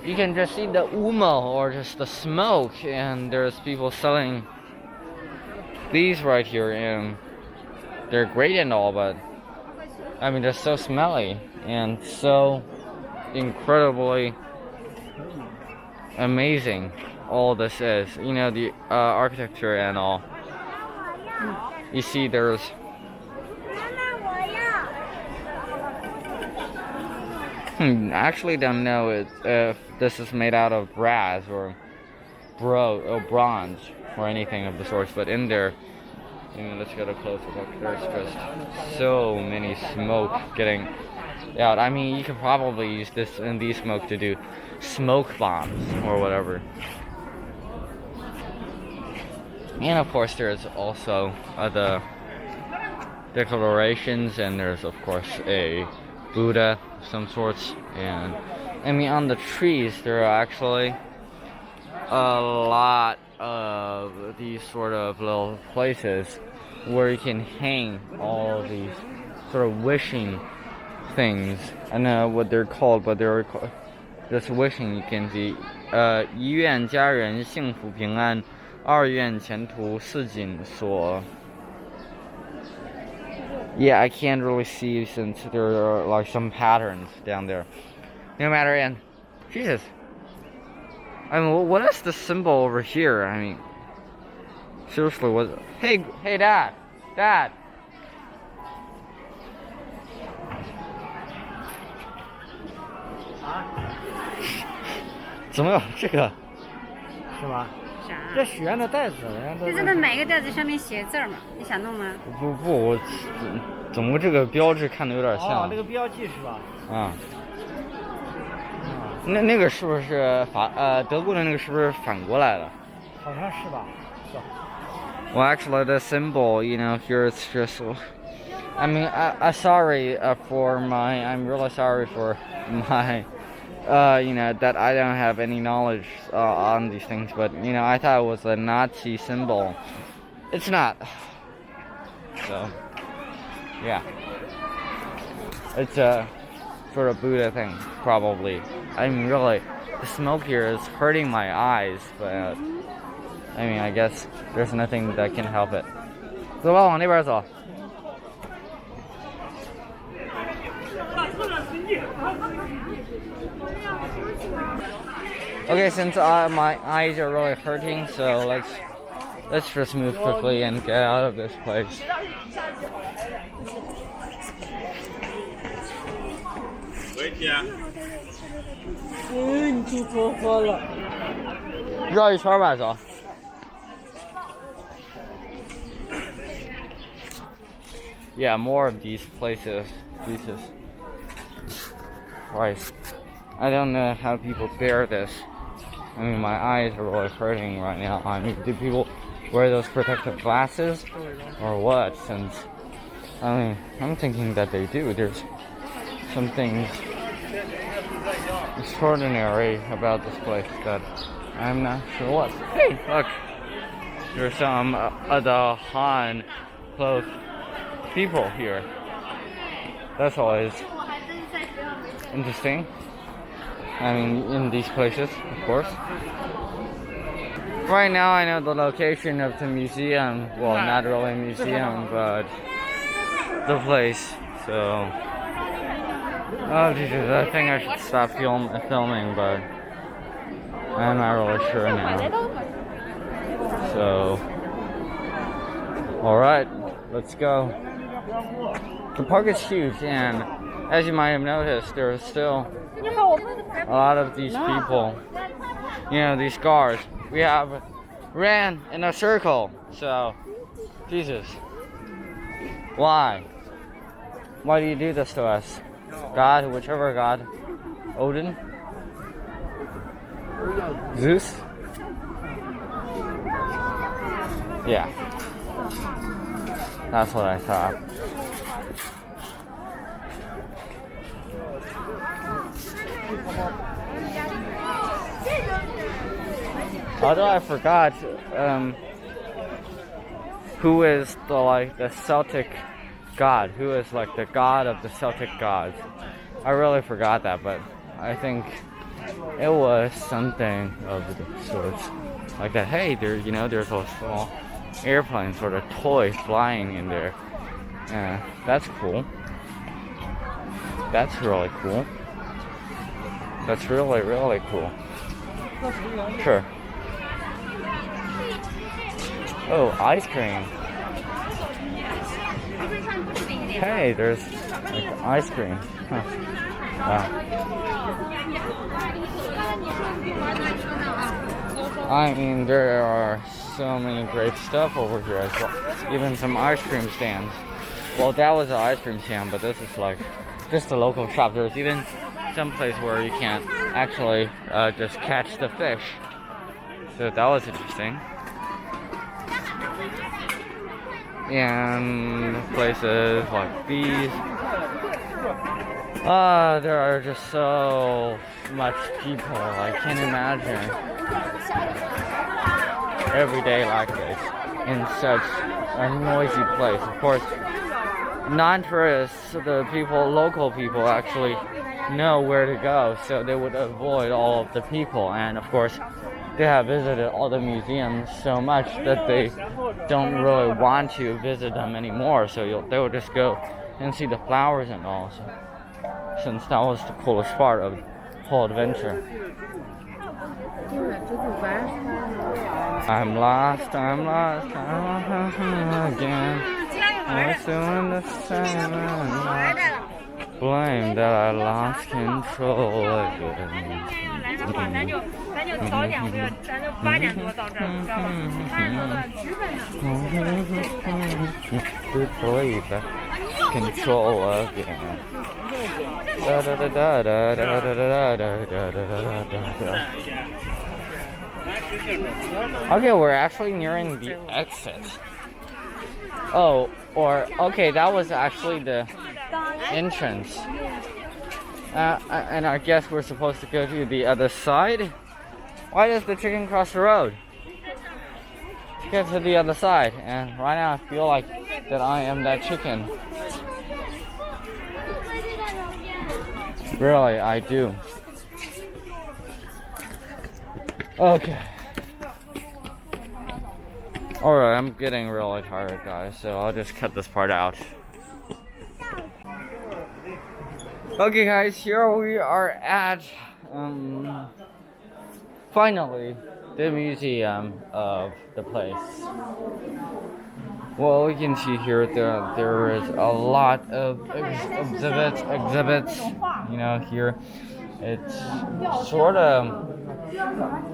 You can just see the umo, or just the smoke, and there's people selling these right here, and they're great and all, but I mean, they're so smelly and so incredibly amazing. All this is, you know, the architecture and all. You see, there's actually don't know if this is made out of brass or bronze or anything of the sort, but in there, let's get a closer look. There's just so many smoke getting out. I mean, you could probably use these smoke to do smoke bombs or whatever. And of course, there's also the declarations, and there's of course a Buddha of some sorts. And I mean, on the trees there are actually a lot of these sort of little places where you can hang all of these sort of wishing things. I don't know what they're called, but they're just wishing. You can see 一愿家人幸福平安，二愿前途似锦所. Yeah, I can't really see since there are like some patterns down there. No matter, and Jesus, I mean, what is the symbol over here? I mean, seriously, what? Hey, Dad. 怎么有这个？是吧？啥？这许愿的袋子，人家都。就这个每个袋子上面写字嘛，你想弄吗？不，我怎么这个标志看的有点像？哦，那个标记是吧？啊。那个是不是德国的那个是不是反过来的？好像是吧。是。Well, actually, the symbol, you know, here it's just. I mean, I'm really sorry for my. You know, that I don't have any knowledge on these things, but you know, I thought it was a Nazi symbol. It's not. So, yeah, it's a sort of Buddha thing, probably. I mean, really, the smoke here is hurting my eyes, but I mean, I guess there's nothing that can help it. 走吧，往那边走。Okay, since my eyes are really hurting, so let's just move quickly and get out of this place.绕一圈吧，走。Yeah, more of these places. Jesus Christ. I don't know how people bear this. I mean, my eyes are really hurting right now. I mean, do people wear those protective glasses or what? Since, I mean, I'm thinking that they do. There's something extraordinary about this place that I'm not sure what. Hey, look. There's some the Han clothes people here. That's always interesting. I mean, in these places, of course. Right now, I know the location of the museum. Well, not really a museum, but the place. So, oh Jesus, I think I should stop filming, but I'm not really sure now. So, all right, let's go. The park is huge, and as you might have noticed, there are still a lot of these people, you know, these cars. We have ran in a circle, so Jesus, why do you do this to us? God, whichever God, Odin, Zeus, yeah, that's what I thought. Although I forgot who is the Celtic god, who is like the god of the Celtic gods. I really forgot that, but I think it was something of the sorts like that. Hey, there's those small airplanes or the toys flying in there. Yeah, that's cool. That's really cool. That's really, really cool. Sure. Oh, ice cream. Hey, there's like ice cream. Huh. Wow. I mean, there are so many great stuff over here as well. Even some ice cream stands. Well, that was an ice cream stand, but this is like just a local shop. There's even some place where you can actually just catch the fish. So that was interesting. And places like these. There are just so much people. I can't imagine every day like this in such a noisy place. Of course, non-tourists, the people, local people actually know where to go, so they would avoid all of the people. And of course, they have visited all the museums so much that they don't really want to visit them anymore, so they will just go and see the flowers and all, so, since that was the coolest part of the whole adventure. I'm lost again. I'm still in the same. Blame that I lost control again. 咱就早点，咱就8点多到这儿，知道吧？2点多的直奔的。Believe that control again. Da da da da da da da da da da da da. Okay, we're actually nearing the exit. Oh, or okay, that was actually the entrance. And I guess we're supposed to go to the other side. Why does the chicken cross the road? To get to the other side. And right now I feel like that I am that chicken. Really, I do. Okay. Alright, I'm getting really tired, guys, so I'll just cut this part out. Okay, guys, here we are at finally the museum of the place. Well, you can see here that there is a lot of exhibits. You know, here it's sort of.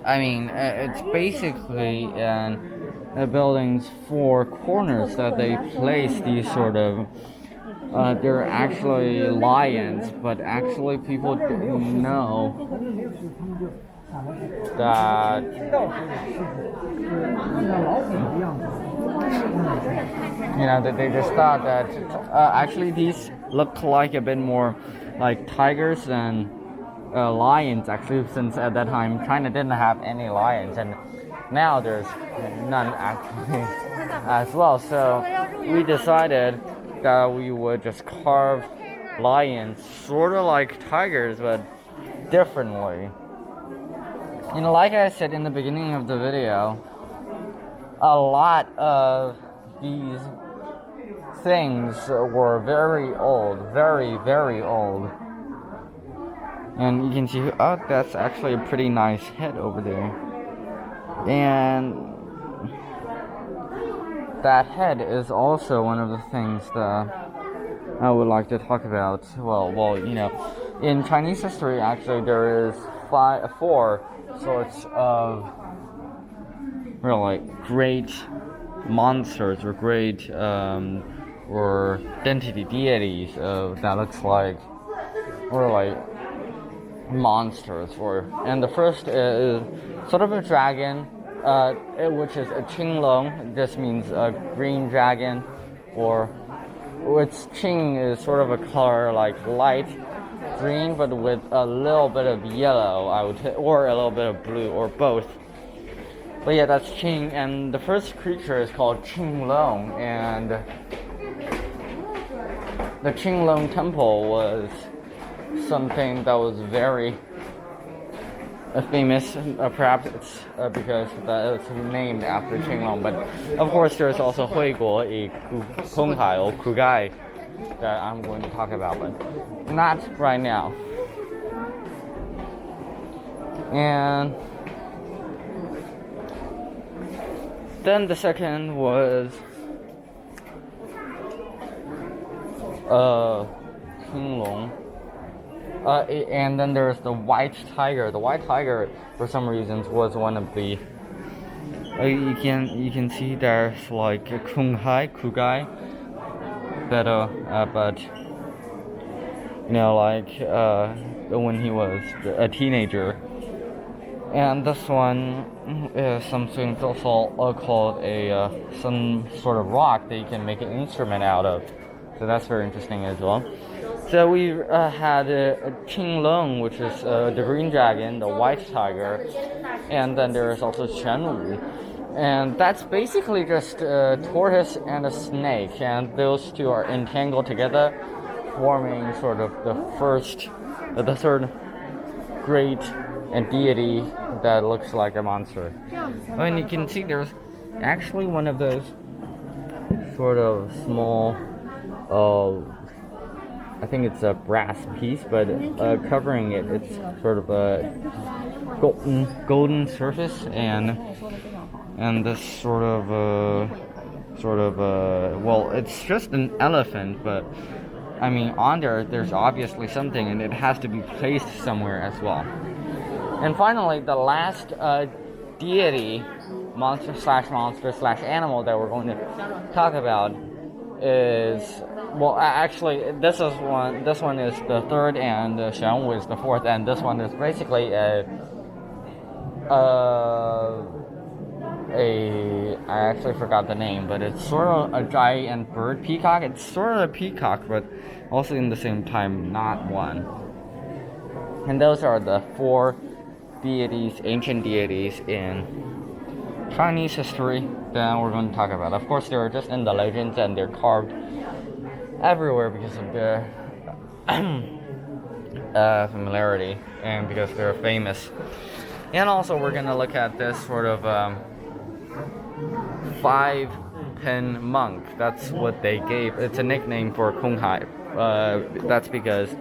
I mean, it's basically a building's four corners that they place these sort of. They're actually lions, but actually people don't know that that they just thought that actually these look like a bit more like tigers than lions, actually, since at that time China didn't have any lions, and now there's none actually as well. So we decided that we would just carve lions sort of like tigers, but differently. Like I said in the beginning of the video, a lot of these things were very old, very, very old. And you can see, oh, that's actually a pretty nice head over there. And that head is also one of the things that I would like to talk about. Well, in Chinese history, actually, there is four sorts of really great monsters or great or identity deities that looks like really monsters. And the first is sort of a dragon, which is a Qinglong. This means a green dragon, or its Qing is sort of a color like light green, but with a little bit of yellow, or a little bit of blue, or both. But yeah, that's Qing, and the first creature is called Qinglong, and the Qinglong Temple was something that was very famous. Perhaps it's because it's named after Qinglong, but of course there's also Huiguo, Konghai or Kugai, that I'm going to talk about, but not right now. And then the second was Qinglong. And then there's the white tiger. The white tiger, for some reasons, was one of the. You can see there's like a Kugai, but when he was a teenager. And this one is something also called some sort of rock that you can make an instrument out of. So that's very interesting as well. So we had a Qinglong, which is the green dragon, the white tiger, and then there is also Shenwu. And that's basically just a tortoise and a snake, and those two are entangled together, forming sort of the third great deity that looks like a monster. And you can see there's actually one of those sort of small, I think it's a brass piece, but covering it, it's sort of a golden surface, and this sort of well, it's just an elephant, but I mean, on there's obviously something, and it has to be placed somewhere as well. And finally, the last deity, monster slash animal that we're going to talk about is, well, actually, this one is the third, and Xi'an is the fourth, and this one is basically I actually forgot the name, but it's sort of a giant bird peacock. It's sort of a peacock, but also in the same time not one. And those are the four deities, ancient deities in Chinese history that we're going to talk about. Of course, they're just in the legends, and they're carved everywhere because of their familiarity and because they're famous. And also, we're going to look at this sort of 5-pin monk. That's what they gave. It's a nickname for Konghai. That's because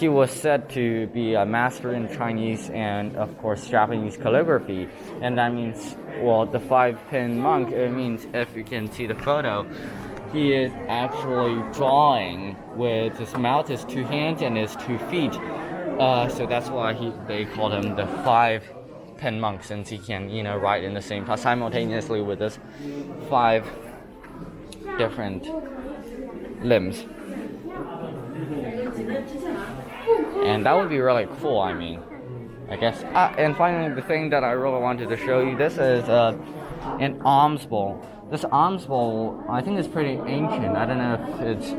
he was said to be a master in Chinese and, of course, Japanese calligraphy. And that means, well, the 5-pin monk, it means, if you can see the photo, he is actually drawing with his mouth, his 2 hands, and his 2 feet. So that's why they called him the 5-pin monk, since he can, write in the same time simultaneously with his 5 different limbs. And that would be really cool, I guess. And finally, the thing that I really wanted to show you, this is an alms bowl. This alms bowl, I think, is pretty ancient. I don't know if it's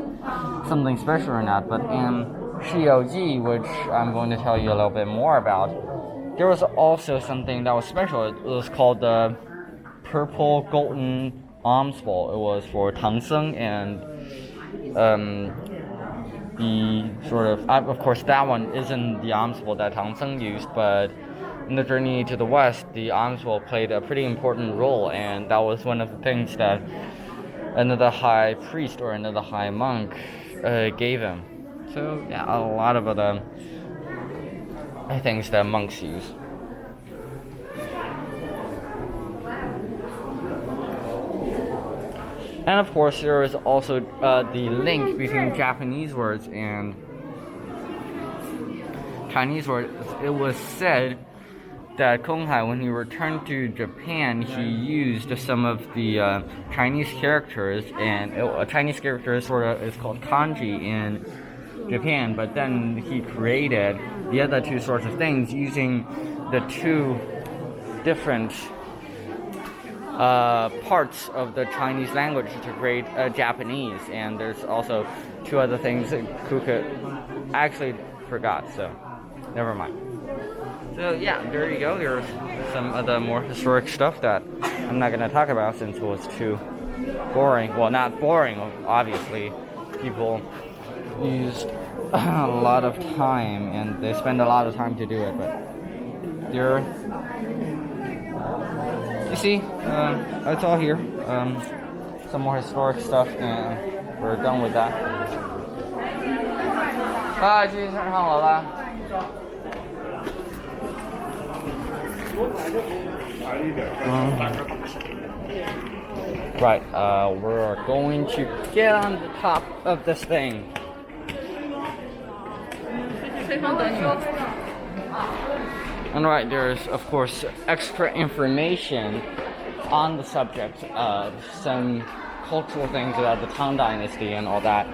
something special or not, but in Xi'an, which I'm going to tell you a little bit more about, there was also something that was special. It was called the purple golden alms bowl. It was for Tang Seng, and the sort of course, that one isn't the alms bowl that Tang Seng used, but in the journey to the west, the alms bowl played a pretty important role, and that was one of the things that another high priest or another high monk gave him. So yeah, a lot of other things that monks use. And of course, there is also the link between Japanese words and Chinese words. It was said that Kong Hai, when he returned to Japan, he used some of the Chinese characters, and Chinese characters sort of is called kanji in Japan, but then he created the other 2 sorts of things using the 2 different parts of the Chinese language to create Japanese. And there's also 2 other things that Kuka actually forgot, so never mind. So yeah, there you go. There's some other more historic stuff that I'm not going to talk about since it was too boring. Well, not boring, obviously. People use a lot of time, and they spend a lot of time to do it, but there, you see, it's all here. Some more historic stuff, and we're done with that. 继续上楼了。Right, we're going to get on the top of this thing. And right, there's of course extra information on the subject of some cultural things about the Tang Dynasty and all that.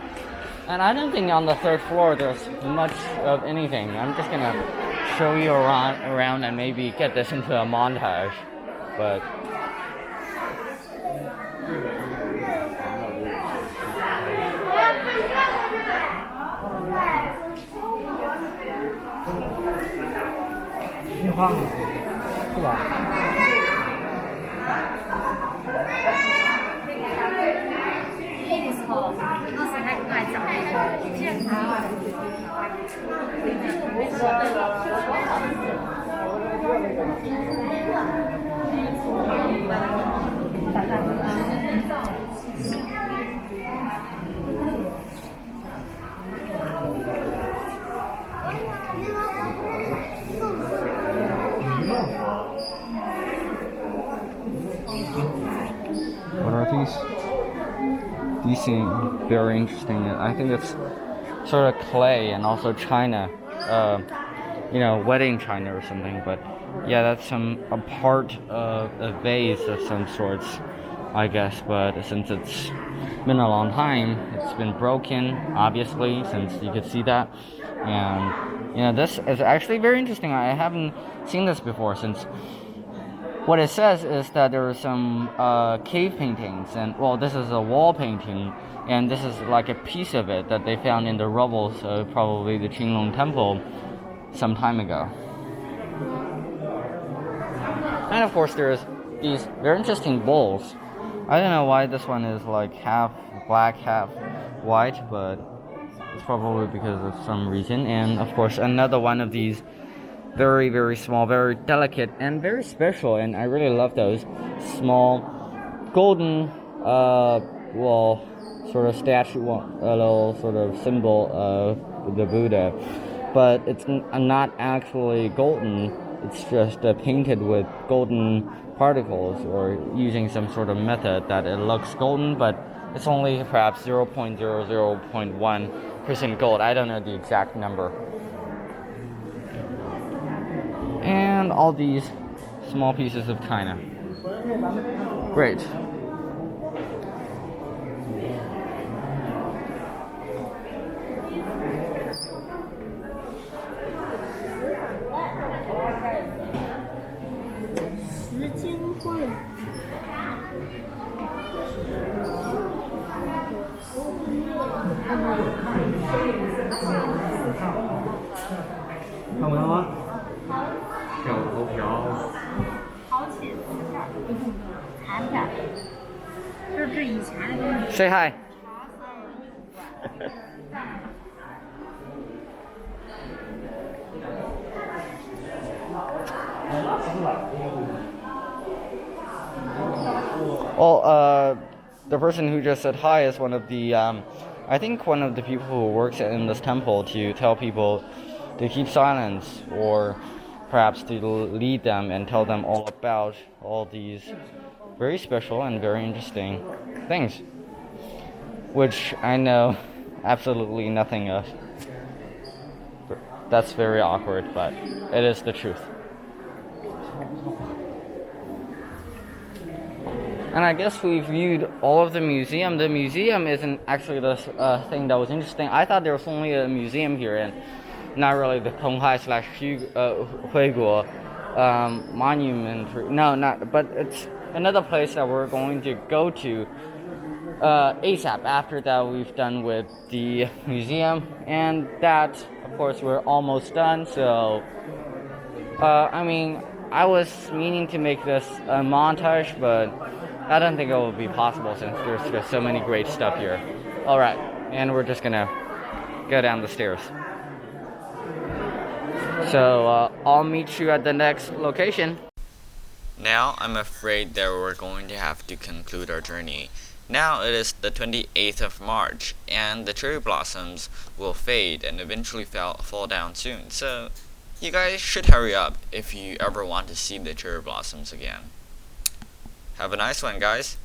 And I don't think on the 3rd floor there's much of anything. I'm just gonna show you around and maybe get this into a montage. But what are these? These seem very interesting. I think it's sort of clay and also china, wedding china or something. But yeah, that's a part of a vase of some sorts, I guess. But since it's been a long time, it's been broken, obviously, since you could see that. And this is actually very interesting. I haven't seen this before, since what it says is that there are some cave paintings, and well, this is a wall painting, and this is like a piece of it that they found in the rubble of probably the Qinglong Temple some time ago. And of course, there's these very interesting bowls. I don't know why this one is like half black, half white, but it's probably because of some reason. And of course, another one of these very, very small, very delicate, and very special, and I really love those small golden sort of statue, a little sort of symbol of the Buddha. but it's not actually golden. It's just painted with golden particles, or using some sort of method that it looks golden, but it's only perhaps 0.00.1% gold. I don't know the exact number. And all these small pieces of china. Great. Say hi. Well, the person who just said hi is one of the, I think one of the people who works in this temple to tell people to keep silence, or perhaps to lead them and tell them all about all these very special and very interesting things, which I know absolutely nothing of. That's very awkward, but it is the truth. And I guess we viewed all of the museum. The museum isn't actually the thing that was interesting. I thought there was only a museum here, and not really the Tonghai/Huiguo monument. No, not. But it's another place that we're going to go to ASAP. After that, we've done with the museum, and that, of course, we're almost done. So, I mean, I was meaning to make this a montage, but I don't think it will be possible since there's just so many great stuff here. Alright, and we're just gonna go down the stairs. So, I'll meet you at the next location. Now I'm afraid that we're going to have to conclude our journey. Now it is the 28th of March, and the cherry blossoms will fade and eventually fall down soon. So, you guys should hurry up if you ever want to see the cherry blossoms again. Have a nice one, guys.